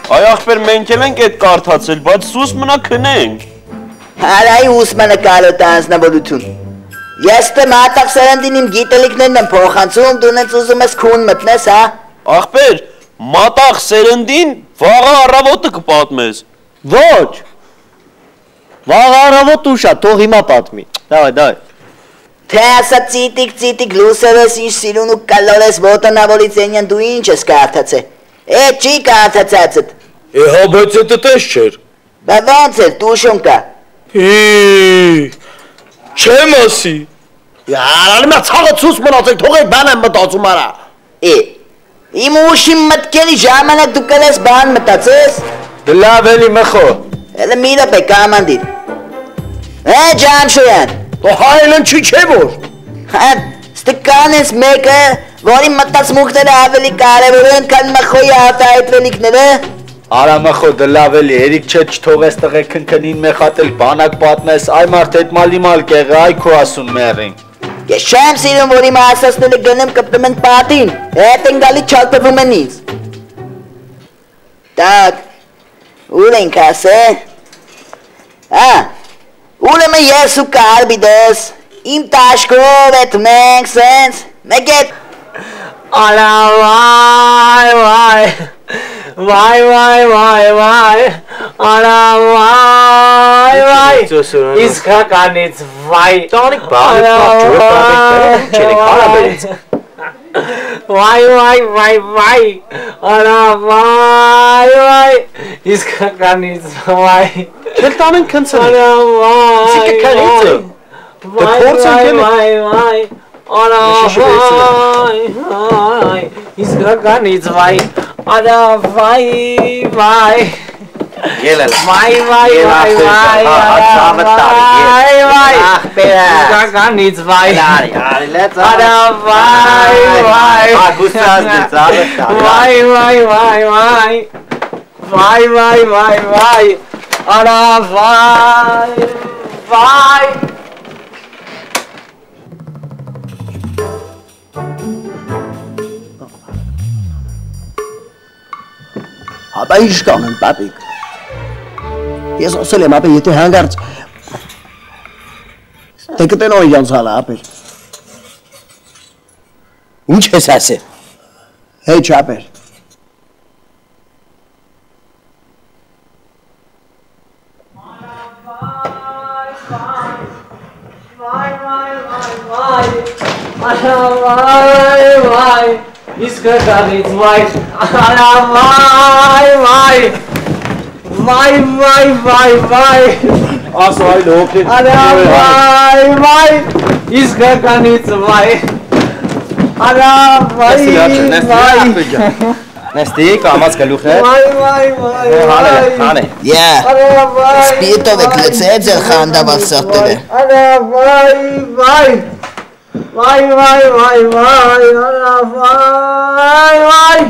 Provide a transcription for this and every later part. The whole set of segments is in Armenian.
Այ ախպեր մենք էլ ենք այդ կարդացել, բայց սուս մնա քնենք։ Հարայի ուսմանը կարոտ անձնավորություն։ Ես թե մատաղ սերնդին իմ գիտելիքներն եմ փոխանցում, դու նենց ուզում ես քուն մտնես, հա։ Ախպեր, մատաղ սերնդին վաղը առավոտը կպատմես։ Ոչ։ Վաղը առավոտ ուշ է, թող հիմա պատմի։ Դավայ։ Թե ասա ծիտիկ լուսերս ինչ սիրուն ու կալորես ոտանավորից ենյան դու ինչ ես կարդացե։ Էդ չի կարդացածդ։ Հա, բայց էդ էս չէր։ Բա ոնց էր, տուշուն կա։ Չեմ ասի։ Արալի մա ցաղը ցուս մնացեք, թող այդ բան եմ մտածում արա։ Իմ ուշի մտքերի ժամանակ դու կլես բան մտածես։ Լավ էլի մխո։ Էլը մի դեպե կամանդիր։ Ջամշոյան։ Դու հայլն չի չէ որ։ Ստկան ես մեկը, որի մտածմունքները ավելի կարևոր են, քան մխոյի արտահայտվելիքները։ Արա մխո դլավ էլի, երիք չէ չթողես տղեկ քնքնին մեխատել բանակ պատմես, այ մարդ այդ մալ կեղը, այ քո ասուն մերին։ Ես չեմ սիրում, որ իմ ասասները գնեմ կպտում են պատին, հետ են գալի չալպվում են ինձ։ Տակ, ուր ենք ասե։ Ուրեմն ես ու կարբիդես, իմ տաշկով էդ մենք սենց, մեկ էդ։ Արա վայ, արա վայ, իսկականից վայ, տանիք բաղիտ պաղջուրը պաղիտ կարաբերից, վայ, արա վայ, իսկականից վայ, չել տանենք կնցել, արա վայ, արա վայ, իսկականից վայ, արա վայ, Ելել վայ, իսկականից վայ, արա վայ, արա վայ, Ապա ինչ կանեմ, պապիկ։ Ես ասել եմ, ապա եթե հանգարց դե կտենո իրանց հալը, ապեր։ Ինչ ես ասել։ Հեչ, ապեր։ Վայ, իսկականից վայ, արա վայ, ասո այլ հոգետ արա վայ, իսկականից վայ, արա վայ, Նեստի, կամաց գլուխ է Հանը Սպիրտով եք լծե ձեր խանդավալ սրտերը Արա վայ, արա վայ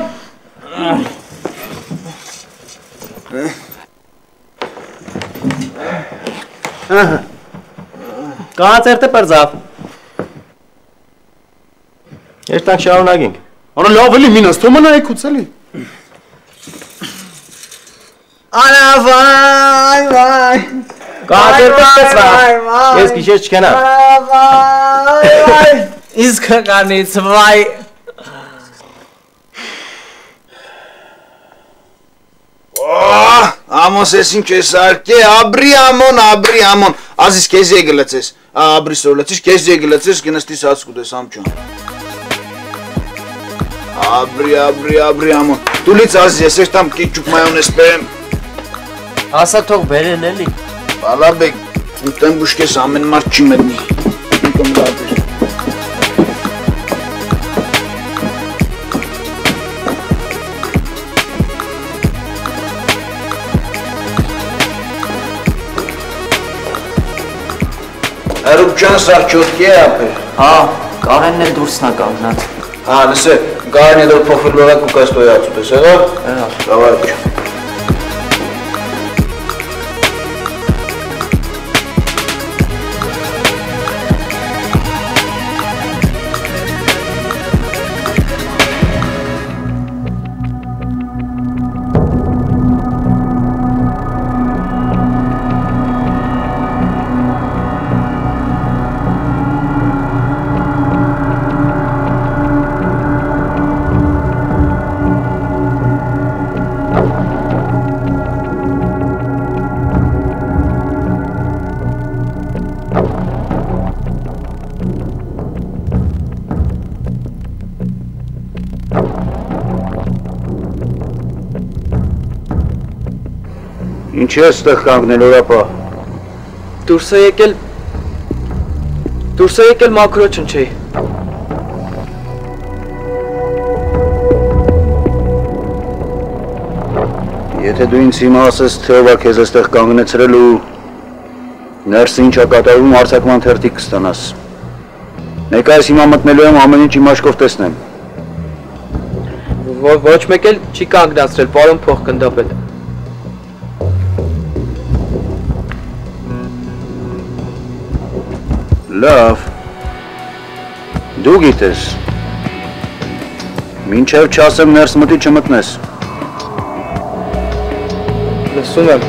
Կացերտը պրձավ Երտանք շարունագինք Արա լավ էլի մինաս, թոմը նայքուց էլի Արա վայ Կացերտը պրձավ Ես գիշեր չկենա Արա վայ Իսկականից վայ Ամոս ես ինչ ես արկե, աբրի ամոն, ազիս կեզ եգը լծես, աբրի սոր լծես, կեզ եգը լծես, կենստիս հաց կուտես ամչուն Աբրի ամոն, տուլից ազիս ես ես տամ կիչուկ մայոնես պերեմ Ասա թող բերեն էլի Բալա բեկ, ուտեմ բուշկես ամեն մարդ չի մտնի Ինքմ լատեր Հերուպչան սար չոտքի է ապեր Հա, կարենն էլ դուրսնա կաղնած Հա, լսե, կարեն է դոր փոխել լորակ ու կաստոյ ացուտ ես, էղա? Դավայ Ինչ է ստեղ կանգնել օրապա։ Դուրս է եկել մաքրոջն չէի։ Եթե դու ինձ հիմա ասես, թե ով է քեզ այստեղ կանգնեցրել ու ներսը ինչ է կատարվում, արձակման թերթիկ կստանաս։ Ներկայիս հիմա մտնելու եմ ամեն ինչ իմ աչքով տեսնեմ։ Ոչ մեկ էլ չի կանգնացրել, պարոն փոխգնդապետ։ Լավ։ Դու գիտես։ Մինչև չասեմ ներս մտի չմտնես։ Լսում եմ։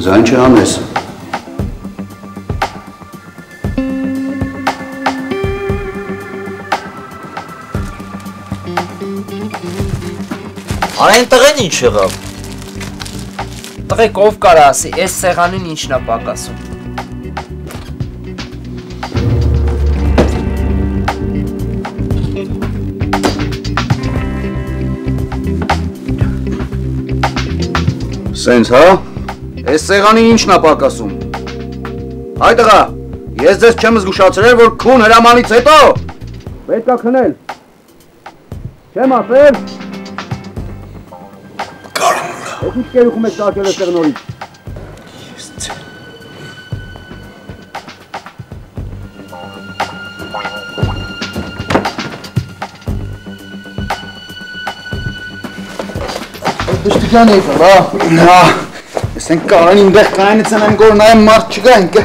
Ձայն չհանես։ Այն տղեն ինչ եղավ։ Տղեկ ով կարա ասի, այս սեղանին ինչն է պակասում։ Սենց հա։ Այս սեղանի ինչն է պակասում։ Հայ տղա, ես ձեզ չեմ զգուշացրել, որ քուն հրամանից հետո պետք է քնել։ Չեմ ասել։ Ես ինչ կերուխում եք տակել է սեղնորից։ Դժտիկյան էի տղա։ Հա, ես են կարան ինտեղ կանից են գոր նայեմ մարդ չգա ինքը։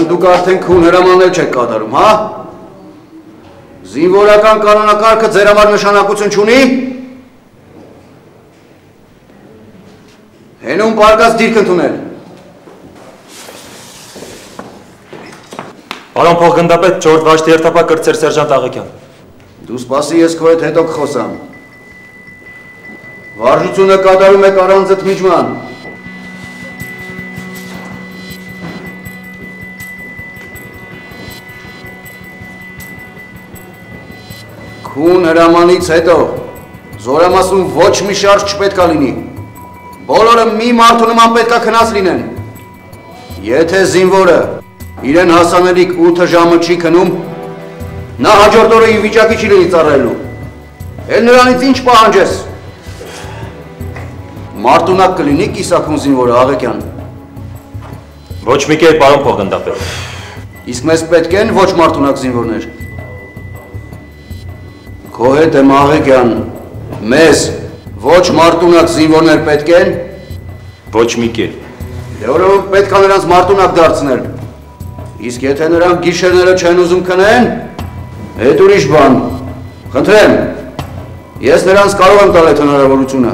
Դուք արդեն քուն հրամաններ չեք կատարում, հա? Զինվորական կանոնակարգը ձեր համար նշանակություն չունի? Հենում պարկած դիրք ընդունել։ Պարոն փոխգնդապետ, 4-րդ վաշտի երթապահ կրտսեր սերժանտ Աղեքյան։ Դու սպասի, ես քո հետ հետո կխոսամ։ Վարժությունը կատարում եք առանց ընդմիջման։ Քուն հրամանից հետո զորամասում ոչ մի շարժ չպետք է լինի։ Բոլորը մի մարդու նման պետք է քնած լինեն։ Եթե զինվորը իրեն հասանելիք 8 ժամը չի քնում, նա հաջորդ օրը ի վիճակի չի լինի ծառայելու։ Էլ նրանից ինչ պահանջես։ Մարտունակ կլինի կիսաքուն զինվորը Աղեքյան։ Ոչ մի կերպ, պարոն փոխգնդապետ։ Իսկ մեզ պետք են ոչ մարտունակ զինվորներ։ Քո հետ եմ Աղեքյան, մեզ ոչ մարտունակ զինվորներ պետք են։ Ոչ մի կերպ։ Դե որովհետև պետք է նրանց մարտունակ դարձնել։ Իսկ եթե նրանք գիշերները չեն ուզում քնեն, հետ ուրիշ բան։ Խնդրեմ, ես նրանց կարող եմ տալ այդ հնարավորությունը,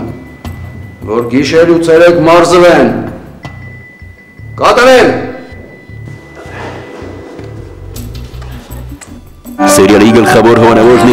որ գիշեր ու ցերեկ մարզվեն։ Կատարել։ Սերիալի գլխավոր հովանավորն